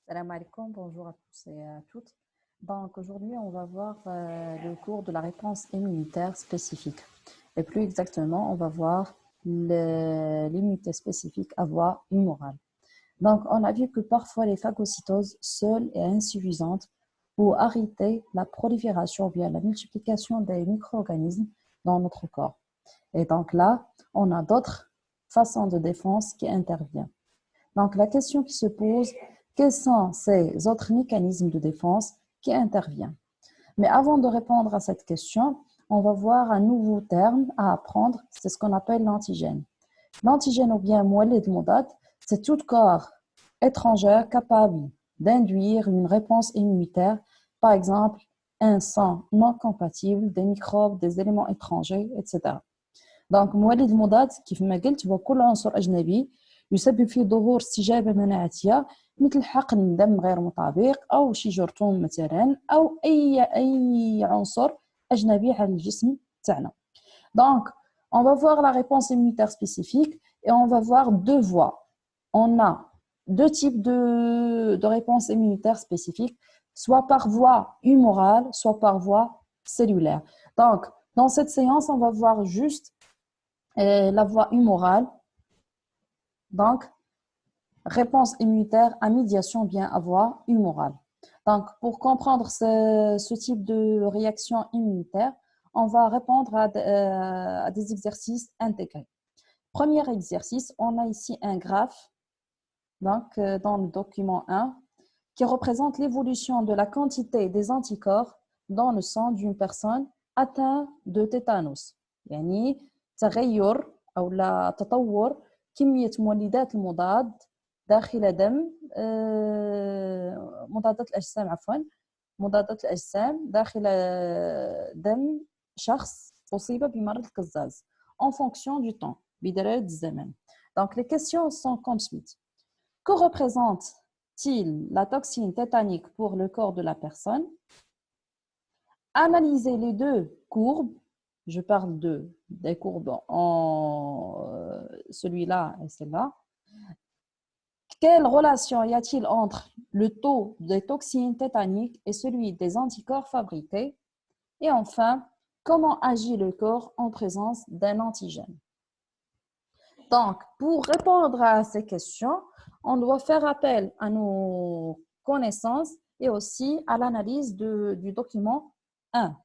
Salam alaikum, bonjour à tous et à toutes. Donc aujourd'hui, on va voir le cours de la réponse immunitaire spécifique. Et plus exactement, on va voir l'immunité spécifique à voie humorale. Donc on a vu que parfois les phagocytoses seules et insuffisantes pour arrêter la prolifération ou bien la multiplication des micro-organismes dans notre corps. Et donc là, on a d'autres façons de défense qui interviennent. Donc, la question qui se pose, quels sont ces autres mécanismes de défense qui interviennent? Mais avant de répondre à cette question, on va voir un nouveau terme à apprendre, c'est ce qu'on appelle l'antigène. L'antigène ou bien moelleux modade, c'est tout corps étranger capable d'induire une réponse immunitaire, par exemple un sang non compatible, des microbes, des éléments étrangers, etc. دونك مواليد المضاد كيف ما قلت هو كل عنصر أجنبي يسبب في ظهور استجابة مناعتية مثل حقن دم غير مطابق أو شي جرثوم مثلا أو أي عنصر أجنبي على الجسم تاعنا. Donc, on va voir la réponse immunitaire spécifique et on va voir deux voies. On a deux types de réponse immunitaire spécifique, soit par voie humorale, soit par voie cellulaire. Donc, dans cette séance, on va voir juste la voie humorale, donc réponse immunitaire à médiation bien à voie humorale. Donc, pour comprendre ce type de réaction immunitaire, on va répondre à des exercices intégrés. Premier exercice, on a ici un graphe donc, dans le document 1 qui représente l'évolution de la quantité des anticorps dans le sang d'une personne atteinte de tétanos. يعني تغير أو لا تطور كمية مولدات المضاد داخل دم مضادات الأجسام عفوا مضادات الأجسام داخل دم شخص أصيب بمرض القزاز en fonction du temps بدرجة الزمن. Donc les questions sont comme suit. Que représente-t-il la toxine tétanique pour le corps de la personne? Analysez les deux courbes. Je parle des courbes en celui-là et celle-là. Quelle relation y a-t-il entre le taux des toxines tétaniques et celui des anticorps fabriqués? Et enfin, comment agit le corps en présence d'un antigène? Donc, pour répondre à ces questions, on doit faire appel à nos connaissances et aussi à l'analyse du document 1.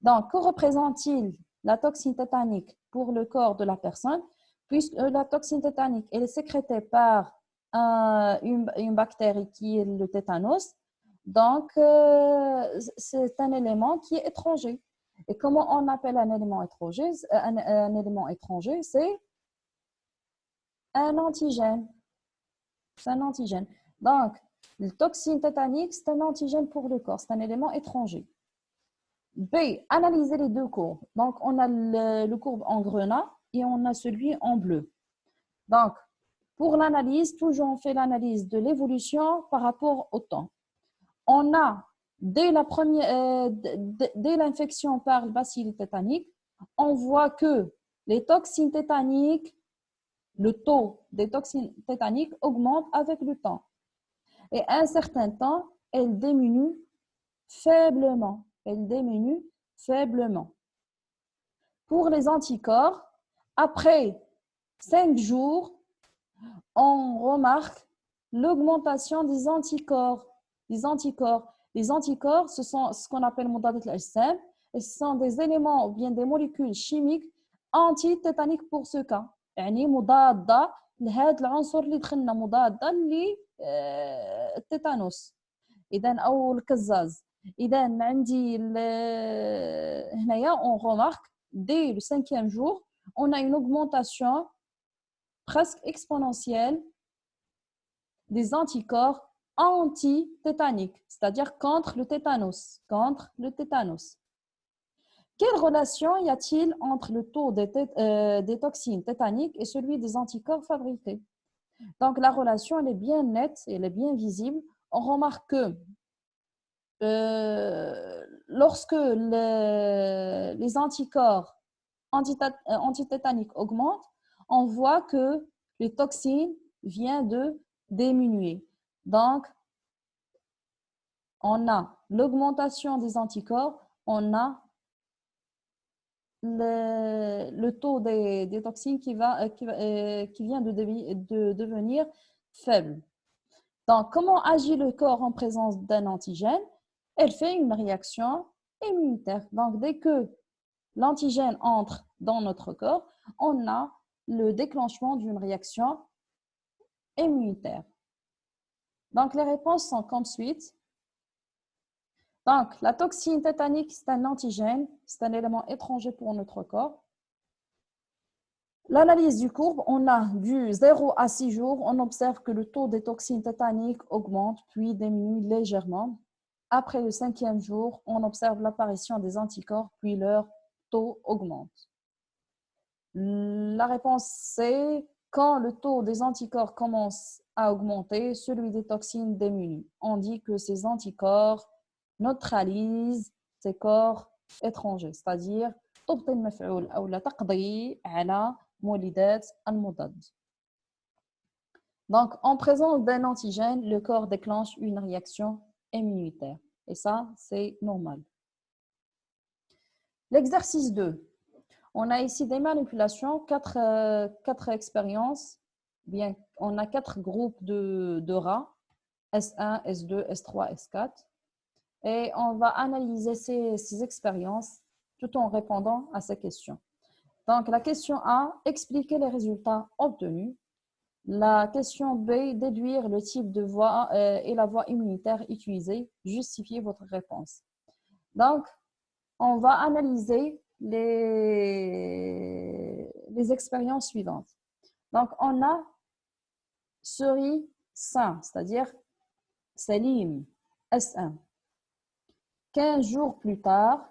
Donc, que représente-t-il la toxine tétanique pour le corps de la personne? Puisque la toxine tétanique elle est sécrétée par une bactérie qui est le tétanos, donc c'est un élément qui est étranger. Et comment on appelle un élément étranger? Un élément étranger, c'est un antigène. C'est un antigène. Donc, la toxine tétanique, c'est un antigène pour le corps, c'est un élément étranger. B, analyser les deux courbes. Donc, on a le courbe en grenat et on a celui en bleu. Donc, pour l'analyse, toujours on fait l'analyse de l'évolution par rapport au temps. On a, dès l'infection par le bacille tétanique, on voit que les toxines tétaniques, le taux des toxines tétaniques augmente avec le temps. Et à un certain temps, elle diminue faiblement. Elle diminue faiblement. Pour les anticorps, après 5 jours, on remarque l'augmentation des anticorps. Les anticorps, ce sont ce qu'on appelle مضادات الأجسام et ce sont des éléments ou bien des molécules chimiques anti-tétaniques pour ce cas. يعني مضادة لهذا العنصر اللي دخلنا مضادة للتيتانوس إذا أو الكزاز. إذا عندي هنايا on remarque dès le 5e jour on a une augmentation presque exponentielle des anticorps anti-tétaniques, c'est-à-dire contre le tétanos. Quelle relation y a-t-il entre le taux des toxines tétaniques et celui des anticorps fabriqués? Donc, la relation elle est bien nette, elle est bien visible. On remarque que lorsque les anticorps antitétaniques augmentent, on voit que les toxines viennent de diminuer. Donc, on a l'augmentation des anticorps, on a le taux des toxines qui vient de devenir faible. Donc, comment agit le corps en présence d'un antigène? Elle fait une réaction immunitaire. Donc, dès que l'antigène entre dans notre corps, on a le déclenchement d'une réaction immunitaire. Donc, les réponses sont comme suite. Donc, la toxine tétanique, c'est un antigène, c'est un élément étranger pour notre corps. L'analyse du courbe, on a du 0 à 6 jours, on observe que le taux des toxines tétaniques augmente puis diminue légèrement. Après le 5e jour, on observe l'apparition des anticorps puis leur taux augmente. La réponse c'est quand le taux des anticorps commence à augmenter, celui des toxines diminue. On dit que ces anticorps neutralisent ces corps étrangers, c'est-à-dire تبطل المفعول أو لا تقضي على مولدات المضاد. Donc, en présence d'un antigène, le corps déclenche une réaction immunitaire. Et ça, c'est normal. L'exercice 2. On a ici des manipulations, quatre expériences. Bien, on a 4 groupes de rats, S1, S2, S3, S4. Et on va analyser ces expériences tout en répondant à ces questions. Donc, la question A, expliquer les résultats obtenus. La question B, déduire le type de voie et la voie immunitaire utilisée. Justifier votre réponse. Donc, on va analyser les expériences suivantes. Donc, on a souris sain, c'est-à-dire Salim, S1. 15 jours plus tard,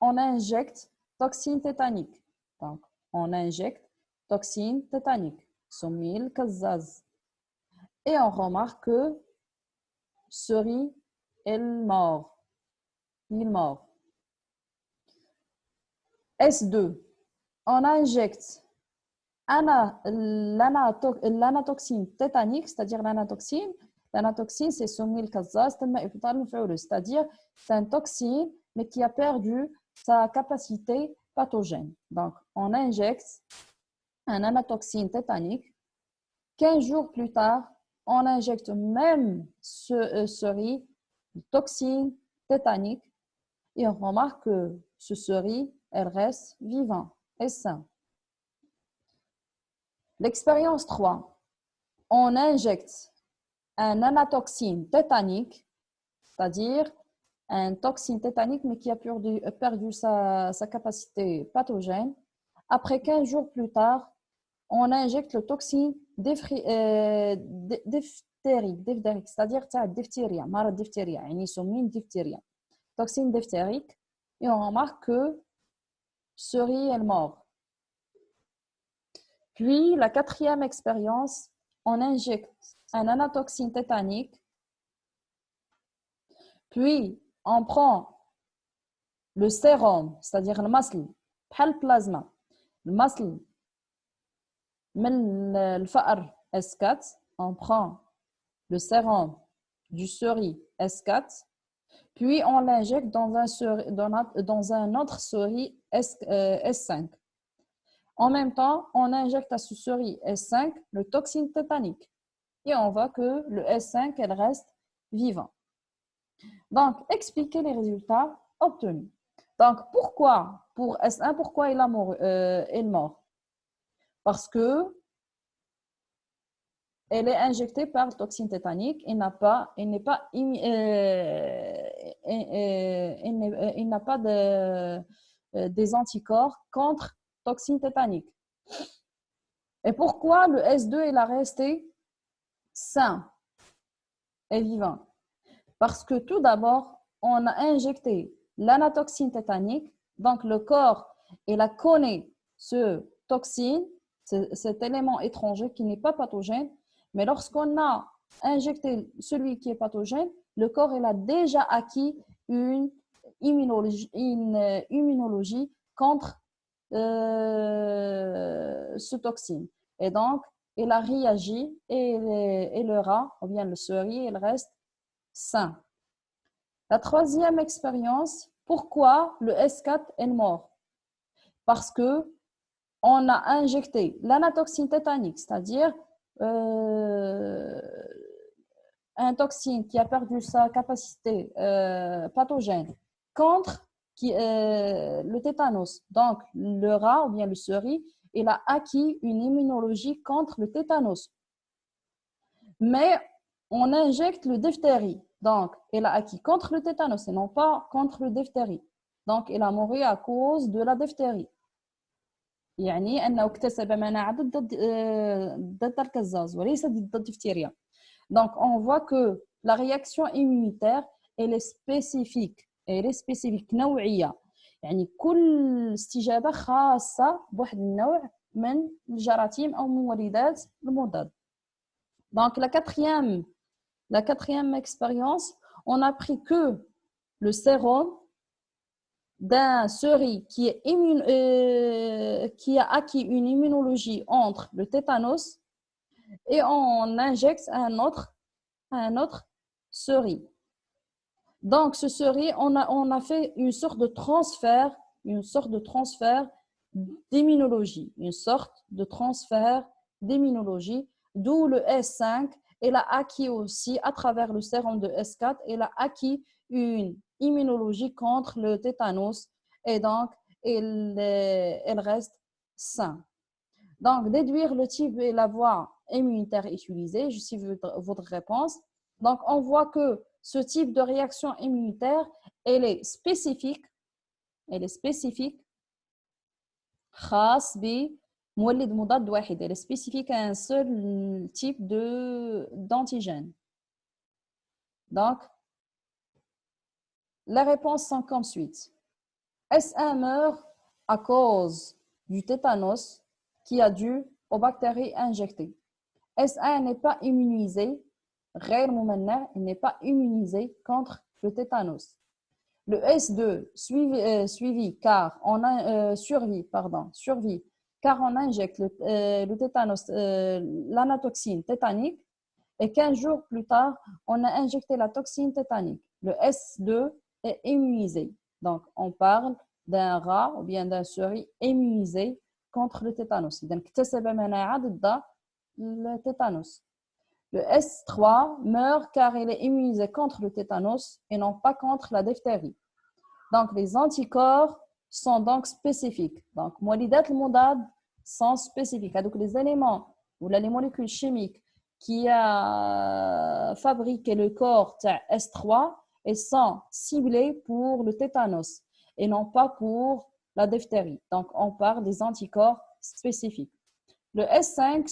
on injecte toxine tétanique. Donc, on injecte toxine tétanique, Somil Kazaz. Et on remarque que souris est mort. Il est mort. S2, on injecte l'anatoxine tétanique, c'est-à-dire l'anatoxine. L'anatoxine, c'est Somil Kazaz, c'est-à-dire c'est une toxine, mais qui a perdu sa capacité pathogène. Donc, on injecte un anatoxine tétanique. 15 jours plus tard, on injecte même souris, toxine tétanique, et on remarque que ce souris, elle reste vivant et sain. L'expérience 3, on injecte un anatoxine tétanique, c'est-à-dire un toxine tétanique, mais qui a perdu sa capacité pathogène. Après 15 jours plus tard, on injecte le toxine diphthérique, c'est-à-dire diphtéria, marad diphtéria, yani somine diphtéria, toxine diphtérique, et on remarque que souris est mort. Puis, la 4e expérience, on injecte un anatoxine tétanique, puis on prend le sérum, c'est-à-dire le muscle, le plasma, le muscle, le fa'ar S4, on prend le sérum du souris S4, puis on l'injecte dans un autre souris S5. En même temps, on injecte à ce souris S5 le toxine tétanique. Et on voit que le S5, elle reste vivant. Donc, expliquer les résultats obtenus. Donc, pourquoi, pour S1, pourquoi il est mort? Parce que elle est injectée par toxine tétanique et n'a pas des anticorps contre toxine tétanique. Et pourquoi le S2 il a resté sain et vivant? Parce que tout d'abord, on a injecté l'anatoxine tétanique, donc le corps il a connu ce toxine, cet élément étranger qui n'est pas pathogène, mais lorsqu'on a injecté celui qui est pathogène, le corps il a déjà acquis une immunologie contre ce toxine. Et donc, il a réagi et le rat, ou bien le souris, il reste sain. La troisième expérience, pourquoi le S4 est mort? Parce que on a injecté l'anatoxine tétanique, c'est-à-dire un toxine qui a perdu sa capacité pathogène contre le tétanos. Donc, le rat ou bien le seri, il a acquis une immunologie contre le tétanos. Mais on injecte le diphtérie. Donc, il a acquis contre le tétanos et non pas contre le diphtérie. Donc, il a mouru à cause de la diphtérie. يعني أنه اكتسب مناعة ضد الكزاز وليس ضد الدفتيريا. Donc, on voit que la réaction immunitaire, elle est spécifique. Elle est spécifique, نوعية. يعني كل استجابة خاصة بواحد النوع من الجراثيم أو مولدات المضاد. Donc, la quatrième expérience, on a appris que le sérum d'un seri qui a acquis une immunologie entre le tétanos et on injecte un autre seri. Donc, ce seri, on a fait une sorte de transfert d'immunologie, d'où le S5, il a acquis aussi, à travers le sérum de S4, il a acquis une immunologie contre le tétanos et donc, il reste sain. Donc, déduire le type et la voie immunitaire utilisée, je suis votre réponse. Donc, on voit que ce type de réaction immunitaire, elle est spécifique, خاص بمولد مضاد واحد. Elle est spécifique à un seul type d'antigène. Donc, les réponses sont comme suite. S1 meurt à cause du tétanos qui a dû aux bactéries injectées. S1 n'est pas immunisé, il n'est pas immunisé contre le tétanos. Le S2 survit car on injecte le tétanos, l'anatoxine tétanique et 15 jours plus tard, on a injecté la toxine tétanique. Le S2 est immunisé. Donc, on parle d'un rat ou bien d'un seri immunisé contre le tétanos. Donc, le tétanos. Le S3 meurt car il est immunisé contre le tétanos et non pas contre la diphtérie. Donc, les anticorps sont donc spécifiques. Donc, molidat al-mudad sont spécifiques. Donc, les éléments ou les molécules chimiques qui a fabriqué le corps S3 et sont ciblés pour le tétanos et non pas pour la diphtérie. Donc, on parle des anticorps spécifiques. Le S5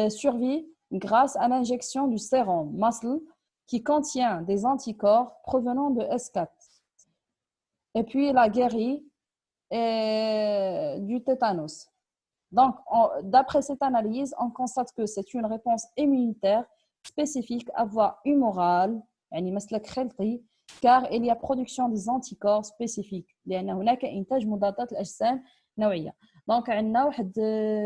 survit grâce à l'injection du sérum muscle qui contient des anticorps provenant de S4. Et puis, il a guéri du tétanos. Donc, d'après cette analyse, on constate que c'est une réponse immunitaire spécifique à voie humorale, car il y a production des anticorps spécifiques. لأن هناك إنتاج مضادات الأجسام نوعية. دونك عندنا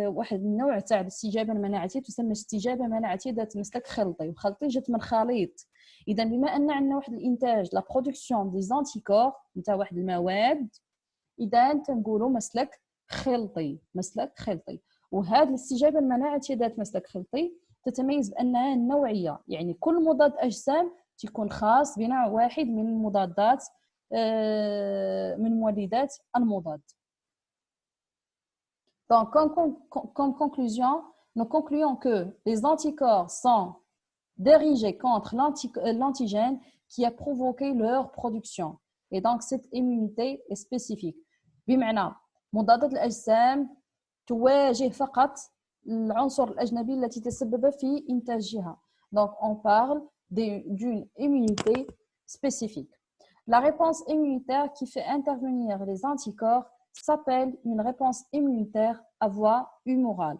واحد النوع تاع الاستجابه المناعيه تسمى استجابه مناعيه ذات مسلك خلطي، وخلطي جات من خليط. اذا بما ان عندنا واحد الانتاج لا برودكسيون دي زانتيكور نتاع واحد المواد، اذا تنقولوا مسلك خلطي. وهذه الاستجابه المناعيه ذات مسلك خلطي تتميز بانها نوعيه، يعني كل مضاد اجسام تكون خاص بنوع واحد من المضادات من مولدات المضاد. Donc, comme conclusion, nous concluons que les anticorps sont dirigés contre l'antigène qui a provoqué leur production. Et donc, cette immunité est spécifique. بمعنى مضادات الأجسام تواجه فقط العنصر الأجنبي التي تسبب في إنتاجها. Donc, on parle d'une immunité spécifique. La réponse immunitaire qui fait intervenir les anticorps s'appelle une réponse immunitaire à voie humorale.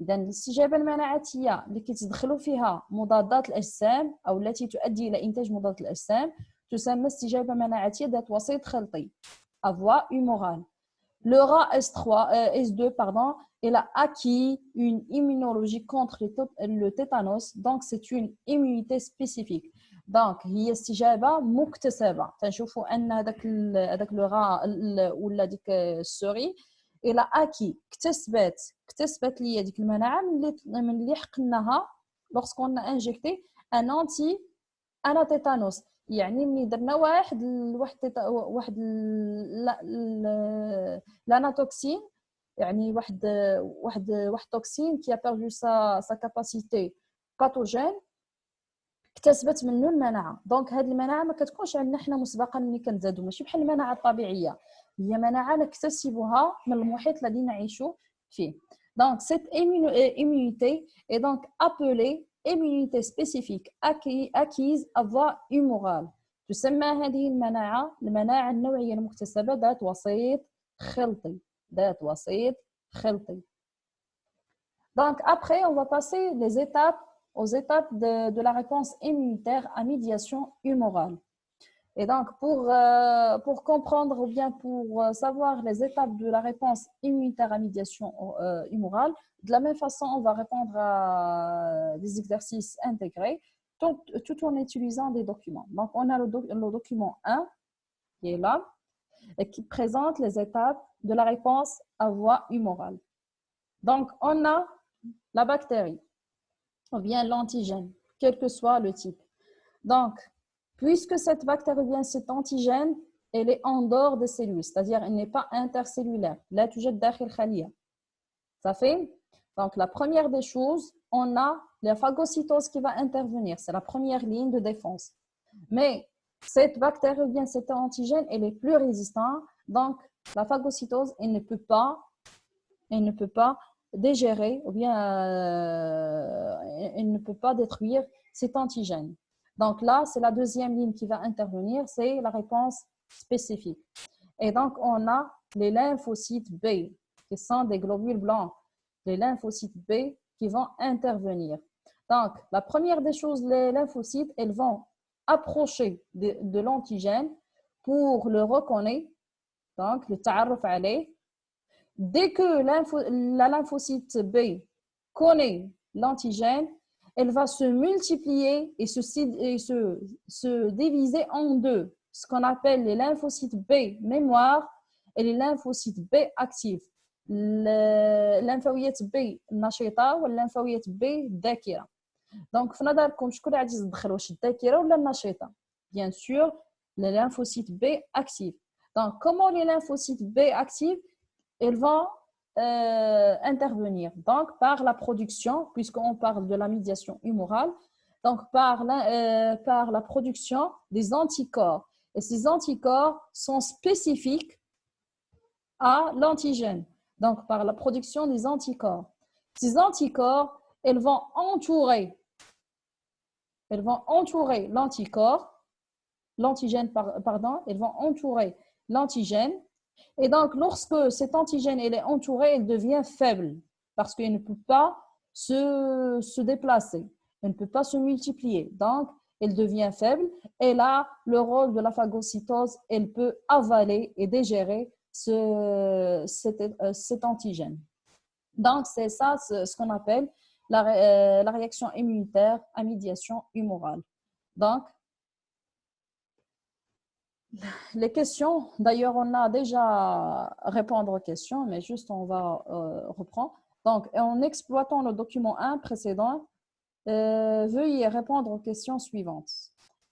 إذا الاستجابة المناعية اللي كيتدخلوا فيها مضادات الأجسام أو التي تؤدي إلى إنتاج مضادات الأجسام تسمى استجابة مناعية ذات وسيط خلطي à voie humorale. Le rat S2, il a acquis une immunologie contre le tétanos, donc c'est une immunité spécifique. دونك هي استجابه مكتسبه تنشوفوا ان هذاك لو غا ولا ديك السوري الى اكي اكتسبت لي ديك المناعه من اللي حقناها لوغسكون انجيكتي ان انتي انا تيتانوس يعني ملي درنا واحد لاناتوكسين يعني واحد توكسين كي بيردو سا كاباسيتي باثوجين اكتسبت منه المناعه. دونك هذه المناعه ما كتكونش عندنا حنا مسبقا ملي كنزادوا، ماشي بحال المناعه الطبيعيه، هي مناعه نكتسبها من المحيط الذي نعيش فيه. دونك cette immunité est donc appelée immunité spécifique acquise à voie humorale. تسمى هذه المناعه النوعيه المكتسبه ذات وسيط خلطي. Donc après on va passer aux étapes de la réponse immunitaire à médiation humorale. Et donc, pour comprendre ou bien pour savoir les étapes de la réponse immunitaire à médiation humorale, de la même façon, on va répondre à des exercices intégrés tout en utilisant des documents. Donc, on a le document 1 qui est là et qui présente les étapes de la réponse à voie humorale. Donc, on a la bactérie ou bien l'antigène, quel que soit le type. Donc, puisque cette bactérie ou bien cet antigène, elle est en dehors des cellules, c'est-à-dire elle n'est pas intercellulaire. Là, tu jettes derrière khalia. Ça fait? Donc, la première des choses, on a la phagocytose qui va intervenir. C'est la première ligne de défense. Mais cette bactérie ou bien cet antigène, elle est plus résistant. Donc, la phagocytose, elle ne peut pas dégérer ou bien elle ne peut pas détruire cet antigène. Donc là, c'est la deuxième ligne qui va intervenir, c'est la réponse spécifique. Et donc, on a les lymphocytes B, qui sont des globules blancs, les lymphocytes B qui vont intervenir. Donc, la première des choses, les lymphocytes, elles vont approcher de l'antigène pour le reconnaître, donc le ta'arruf alayh. Dès que la lymphocyte B connaît l'antigène, elle va se multiplier et se diviser en deux, ce qu'on appelle les lymphocytes B mémoire et les lymphocytes B actifs. الليمفاويات B نشيطة والليمفاويات B ذاكرة. Donc في نظركم شكون غادي يدخل واش الذاكرة ولا النشيطة؟ Bien sûr, les lymphocytes B actifs. Donc comment les lymphocytes B actifs ils vont intervenir donc par la production, puisqu'on parle de la médiation humorale, donc par la production des anticorps. Et ces anticorps sont spécifiques à l'antigène, donc par la production des anticorps. Ces anticorps, ils vont entourer l'antigène, pardon, ils vont entourer l'antigène. Et donc, lorsque cet antigène est entouré, il devient faible parce qu'il ne peut pas se déplacer, il ne peut pas se multiplier. Donc, il devient faible et là, le rôle de la phagocytose, elle peut avaler et digérer cet antigène. Donc, c'est ça ce qu'on appelle la réaction immunitaire à médiation humorale. Donc, les questions, d'ailleurs, on a déjà répondu aux questions, mais juste on va reprendre. Donc, en exploitant le document 1 précédent, veuillez répondre aux questions suivantes.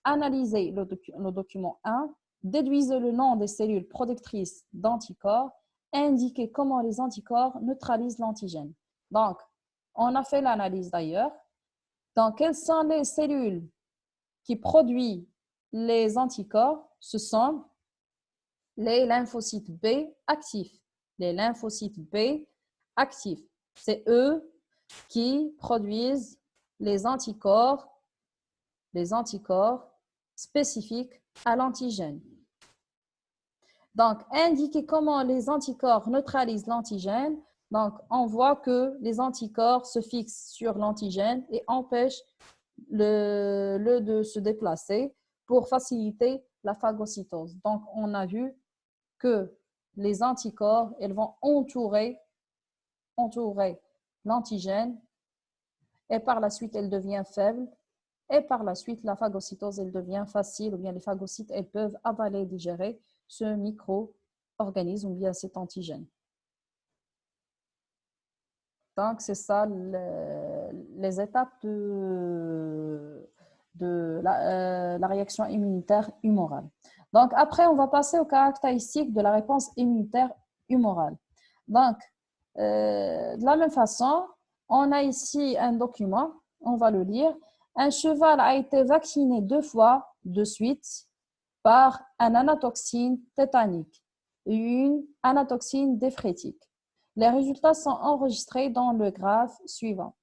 Analysez le document 1, déduisez le nom des cellules productrices d'anticorps, indiquez comment les anticorps neutralisent l'antigène. Donc, on a fait l'analyse d'ailleurs. Donc, quelles sont les cellules qui produisent les anticorps? Ce sont les lymphocytes B actifs. Les lymphocytes B actifs, c'est eux qui produisent les anticorps spécifiques à l'antigène. Donc, indiquer comment les anticorps neutralisent l'antigène. Donc, on voit que les anticorps se fixent sur l'antigène et empêchent le de se déplacer pour faciliter la phagocytose. Donc, on a vu que les anticorps, ils vont entourer l'antigène et par la suite, elle devient faible Et par la suite, la phagocytose, elle devient facile, ou bien les phagocytes, elles peuvent avaler et digérer ce micro-organisme, ou bien cet antigène. Donc, c'est ça les étapes de la réaction immunitaire humorale. Donc, après, on va passer aux caractéristiques de la réponse immunitaire humorale. Donc, de la même façon, on a ici un document, on va le lire. Un cheval a été vacciné 2 fois de suite par un anatoxine tétanique et une anatoxine déphrétique. Les résultats sont enregistrés dans le graphe suivant.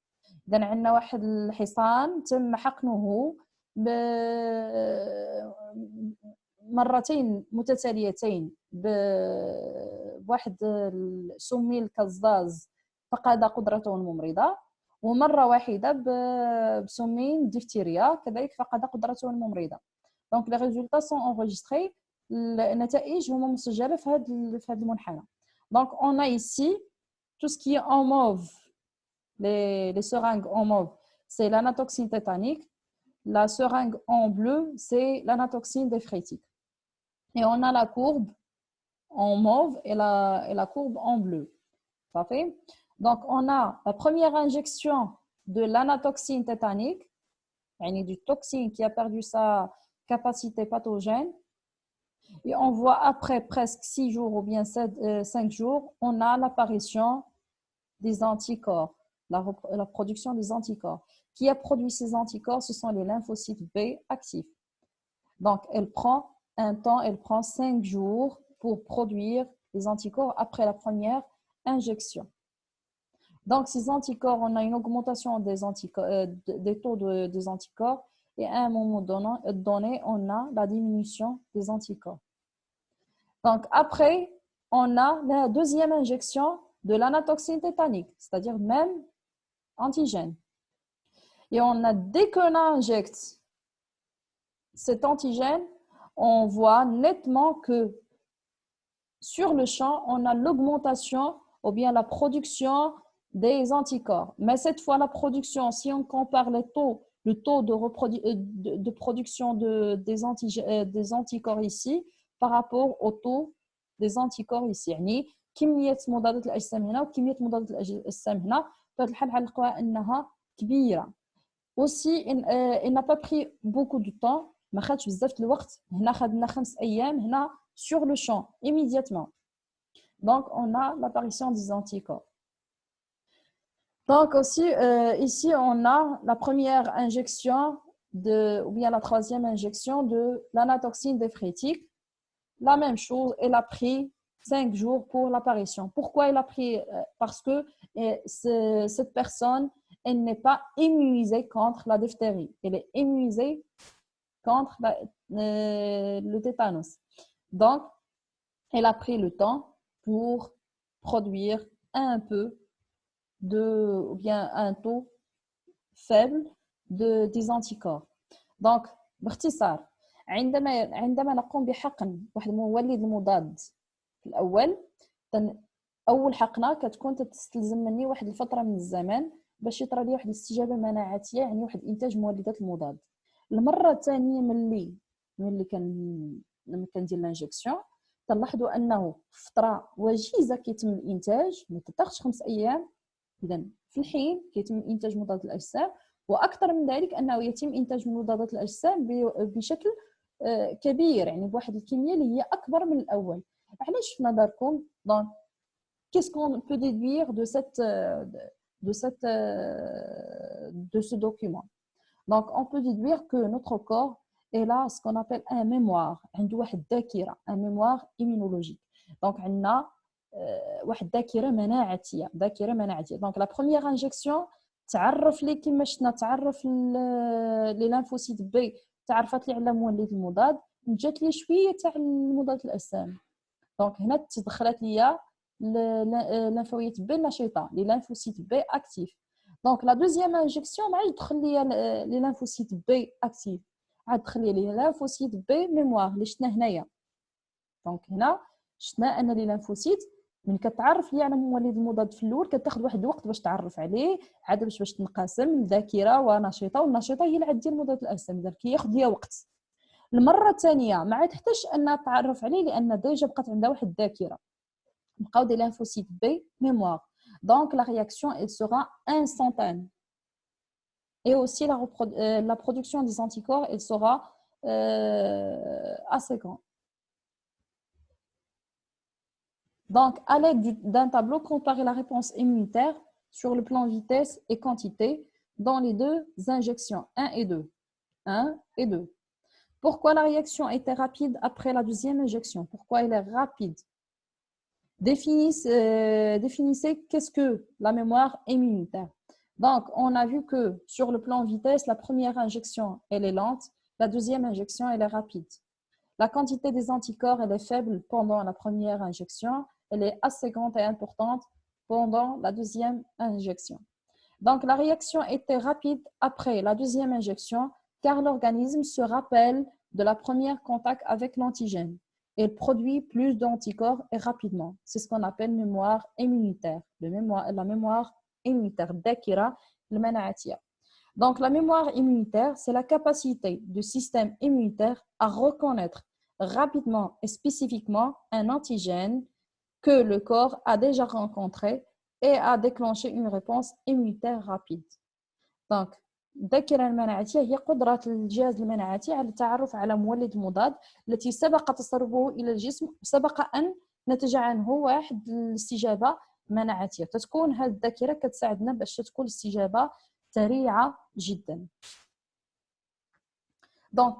إذن عندنا واحد الحصان تم حقنه مرتين متتاليتين بواحد سمي الكزاز فقد قدرته الممرضة، ومرة واحدة بسمين ديفتيريا كذلك فقد قدرته الممرضة. Donc les résultats sont enregistrés. النتائج هما مسجلة في هذا المنحنى. Donc on a ici tout ce qui est en mauve, les seringues en mauve, c'est l'anatoxine tétanique. La seringue en bleu, c'est l'anatoxine déphrétique. Et on a la courbe en mauve et la courbe en bleu. Ça fait? Donc, on a la première injection de l'anatoxine tétanique, du toxine qui a perdu sa capacité pathogène. Et on voit après presque 6 jours ou bien 5 jours, on a l'apparition des anticorps, la production des anticorps. Qui a produit ces anticorps? Ce sont les lymphocytes B actifs. Donc, elle prend un temps, elle prend 5 jours pour produire les anticorps après la première injection. Donc, ces anticorps, on a une augmentation des taux des anticorps et à un moment donné, on a la diminution des anticorps. Donc, après, on a la deuxième injection de l'anatoxine tétanique, c'est-à-dire même antigène. Et on a, dès qu'on injecte cet antigène, on voit nettement que sur le champ, on a l'augmentation ou bien la production des anticorps. Mais cette fois, la production, si on compare le taux de production des anticorps ici par rapport au taux des anticorps ici. يعني كمية مضادات الأجسام هنا وكمية مضادات الأجسام هنا بطبيعة الحال غنلقاوها أنها كبيرة. Aussi, il n'a pas pris beaucoup de temps. ما خدش بزاف الوقت. هنا خدنا 5 أيام. هنا sur le champ, immédiatement. Donc, on a l'apparition des anticorps. Donc, aussi, ici, on a la première injection ou bien la troisième injection de l'anatoxine déphrétique. La même chose, elle a pris 5 jours pour l'apparition. Pourquoi elle a pris? Parce que cette personne, elle n'est pas immunisée contre la diphtérie. Elle est immunisée contre le tétanos. Donc, elle a pris le temps pour produire un peu ou bien un taux faible des anticorps. Donc, باختصار عندما نقوم بحقن واحد المولد المضاد في الأول، أول حقنة كتكون تستلزم مني واحد الفترة من الزمان باش يطرى لي واحد الاستجابة مناعتية، يعني واحد إنتاج مولدات المضاد. المرة الثانية ملي كندير لانجكسيون تلاحظوا أنه فترة وجيزة كيتم الإنتاج، ما تاخدش 5 أيام. إذن في الحين كيتم إنتاج مضادات الأجسام، وأكثر من ذلك أنه يتم إنتاج مضادات الأجسام بشكل كبير، يعني بواحد الكمية اللي هي أكبر من الأول. علاش في نظركم؟ Donc, qu'est-ce qu'on peut déduire de ce document? Donc, on peut déduire que notre corps est là ce qu'on appelle un mémoire, عنده واحد الذاكرة, un mémoire immunologique. Donc, عندنا واحد ذاكرة مناعتية. Donc, la première injection تعرف لي كما شفنا، تعرف لي لانفوسيت بي، تعرفت لي على مولد المضاد، جات لي شويه تاع المضادات الاجسام. دونك هنا تدخلت لي اللانفويات بي النشيطه، لي لانفوسيت بي اكتيف. دونك لا دوزيام انجكسيون ما عاد تدخل لي لي لانفوسيت بي اكتيف، عاد تدخل لي لانفوسيت بي ميموار اللي شفنا هنايا. دونك هنا شفنا ان لي لانفوسيت من كتعرف لي على مولد المضاد في الاول كتاخذ واحد الوقت باش تعرف عليه عاد باش تنقسم الذاكره ونشيطه، والنشيطه هي اللي عاد دير مضاد الاجسام، اذا كياخذ ليا وقت. المره الثانيه ما عاد تحتاجش ان تعرف عليه لان ديجا بقات عندها واحد الذاكره، بقاو دي lymphocytes B mémoire. Donc la réaction elle sera instantanée. Et aussi la production des anticorps elle sera assez grande. Donc, à l'aide d'un tableau, comparer la réponse immunitaire sur le plan vitesse et quantité dans les deux injections 1 et 2. 1 et 2. Pourquoi la réaction était rapide après la deuxième injection? Pourquoi elle est rapide? Définissez qu'est-ce que la mémoire immunitaire. Donc, on a vu que sur le plan vitesse, la première injection, elle est lente, la deuxième injection, elle est rapide. La quantité des anticorps, elle est faible pendant la première injection, elle est assez grande et importante pendant la deuxième injection. Donc, la réaction était rapide après la deuxième injection car l'organisme se rappelle de la première contact avec l'antigène. Il produit plus d'anticorps et rapidement. C'est ce qu'on appelle mémoire immunitaire. La mémoire immunitaire, Dakira al-Mana'atiya. Donc, la mémoire immunitaire, c'est la capacité du système immunitaire à reconnaître rapidement et spécifiquement un antigène que le corps a déjà rencontré et à déclencher une réponse immunitaire rapide. Donc, الذاكرة المناعية هي قدرة الجهاز المناعي على التعرف على مولد مضاد التي سبق تسربه إلى الجسم وسبق أن نتج عنه واحد الاستجابة مناعية. تكون هذه الذاكرة كتساعدنا باش تكون الاستجابة سريعة جدا. Donc,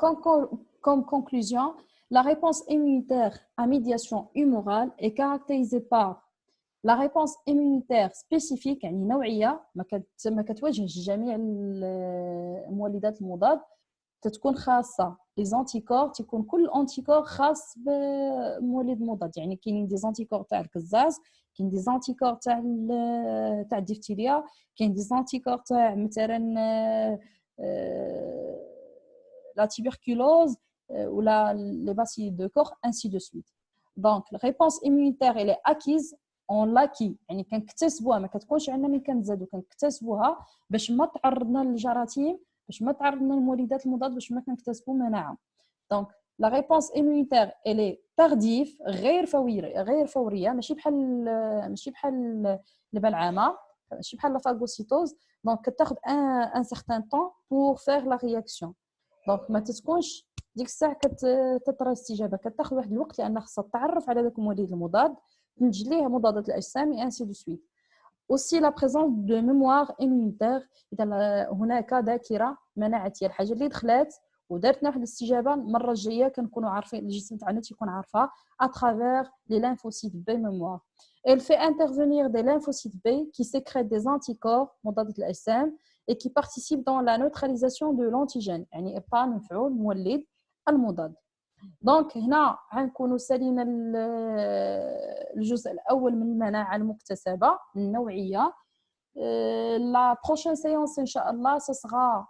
comme conclusion, la réponse immunitaire à médiation humorale est caractérisée par la réponse immunitaire spécifique يعني نوعيه ما كتواجهش جميع المولدات المضاد، تتكون خاصه لي زانتيكور، تيكون كل انتيكور خاص بمولد مضاد. يعني كاينين دي زانتيكور تاع الكزاز، كاين دي زانتيكور تاع الديفتيريا، كاين دي زانتيكور تاع مثلا la tuberculose ou les bacilles de corps, ainsi de suite. Donc la réponse immunitaire elle est acquise on l'acquis، يعني كنكتسبوها، ما كتكونش عندنا ملي كنزادو، كنكتسبوها باش ما تعرضنا للجراثيم، باش ما تعرضنا للمولدات المضاد، باش ما كنكتسبوا مناعه. دونك لا ريبونس immunitaire elle est tardive غير فوريه، ماشي بحال البلعامه، ماشي بحال الفاغوسيتوز. دونك كتاخذ ان certain temps pour faire la réaction. دونك ما تتكونش ديك الساعه كتطرى استجابه، كتاخذ واحد الوقت لان خاصها تعرف على داك المولد المضاد، تنتج ليه مضادات الاجسام et ainsi de suite. aussi la présence de mémoire immunitaire، اذا هناك ذاكره مناعيه، الحاجه اللي دخلات ودارتنا واحد الاستجابه، المره الجايه كنكونوا عارفين الجسم تاعنا تيكون عارفها à travers les lymphocytes B mémoire. Elle fait intervenir des lymphocytes B qui sécrètent des anticorps مضادات الاجسام et qui participent dans la neutralisation de l'antigène، يعني ابقى مفعول مولد المضاد. دونك هنا غنكونوا سالينا الجزء الاول من المناعه المكتسبه النوعيه. La prochaine séance inchallah ce sera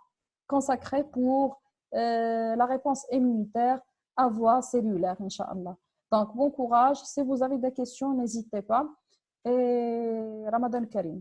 consacré pour la réponse immunitaire à voie cellulaire inchallah. Donc bon courage, si vous avez des questions n'hésitez pas et Ramadan Karim.